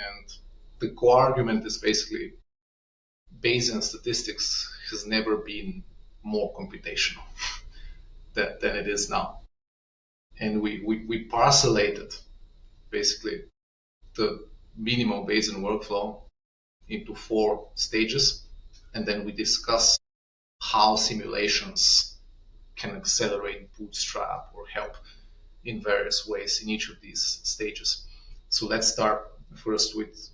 And the core argument is basically Bayesian statistics has never been more computational than it is now. And we parcellated basically the minimal Bayesian workflow into 4 stages, and then we discuss how simulations can accelerate, bootstrap, or help in various ways in each of these stages. So let's start first with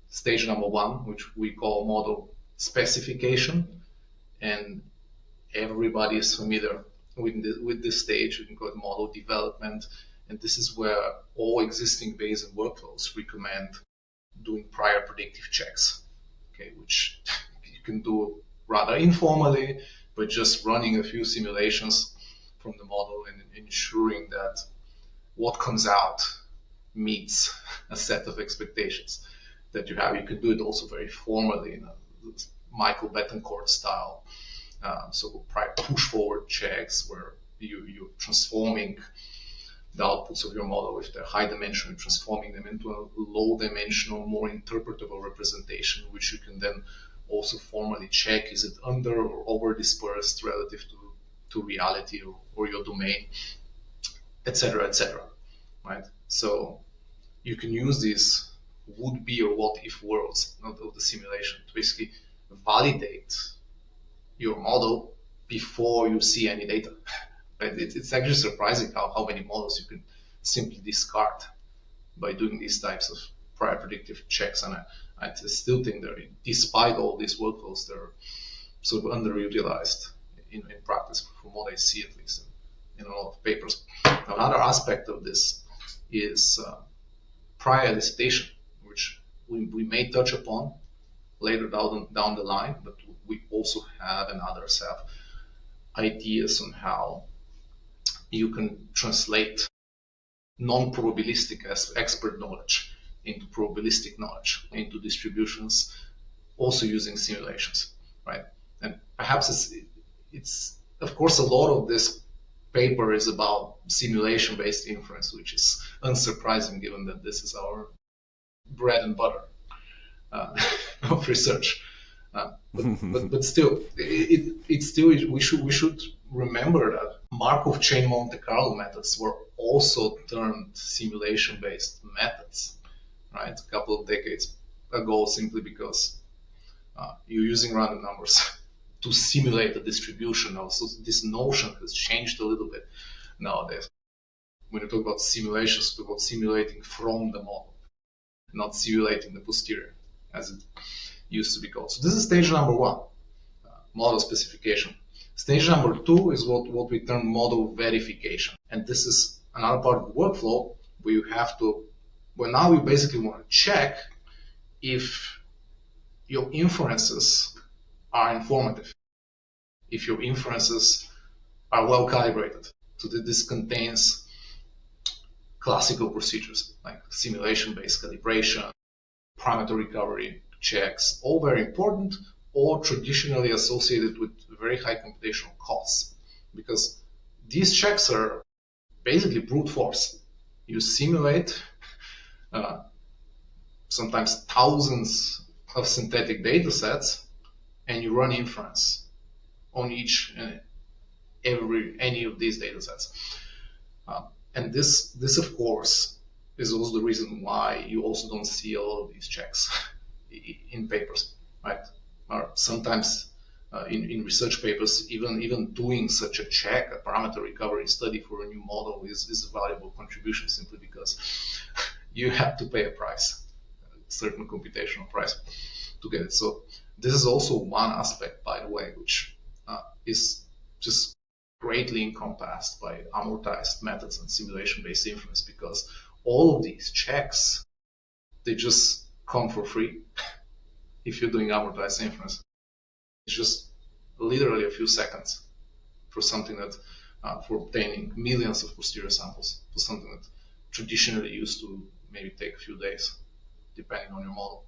stage number 1, which we call model specification, and everybody is familiar with this stage. We can call it model development, and this is where all existing Bayesian workflows recommend doing prior predictive checks, okay, which you can do rather informally, but just running a few simulations from the model and ensuring that what comes out meets a set of expectations that you have. You can do it also very formally in a Michael Betancourt style, so prior push-forward checks where you're transforming the outputs of your model, if they're high dimensional, transforming them into a low dimensional, more interpretable representation, which you can then also formally check, is it under or over dispersed relative to reality or your domain, etc., etc. Right? So you can use these would-be or what-if worlds of the simulation to basically validate your model before you see any data. Right? It's actually surprising how many models you can simply discard by doing these types of prior predictive checks. And I still think that despite all these workflows, they're sort of underutilized in practice, from what I see at least in a lot of papers. Now, another aspect of this is prior elicitation, which we may touch upon later down the line, but we also have and others have ideas on how you can translate non-probabilistic expert knowledge into probabilistic knowledge, into distributions, also using simulations, right? And perhaps it's of course, a lot of this paper is about simulation-based inference, which is unsurprising given that this is our bread and butter of research. But still, we should remember that Markov chain Monte Carlo methods were also termed simulation-based methods, right? A couple of decades ago, simply because you're using random numbers to simulate a distribution. Now, so this notion has changed a little bit nowadays. When you talk about simulations, you talk about simulating from the model, not simulating the posterior, as it used to be called. So this is stage number 1, model specification. Stage number 2 is what we term model verification. And this is another part of the workflow where you have to, well, now you basically want to check if your inferences are informative, if your inferences are well calibrated. So that this contains classical procedures like simulation-based calibration, parameter recovery checks, all very important, or traditionally associated with very high computational costs, because these checks are basically brute force. You simulate sometimes thousands of synthetic data sets, and you run inference on each and any of these data sets. And this, of course, is also the reason why you also don't see a lot of these checks in papers, right? Or sometimes in research papers, even doing such a check, a parameter recovery study for a new model is a valuable contribution, simply because you have to pay a price, a certain computational price, to get it. So this is also one aspect, by the way, which is just greatly encompassed by amortized methods and simulation-based inference, because all of these checks, they just come for free if you're doing amortized inference. It's just literally a few seconds for something that, for obtaining millions of posterior samples, for something that traditionally used to maybe take a few days, depending on your model.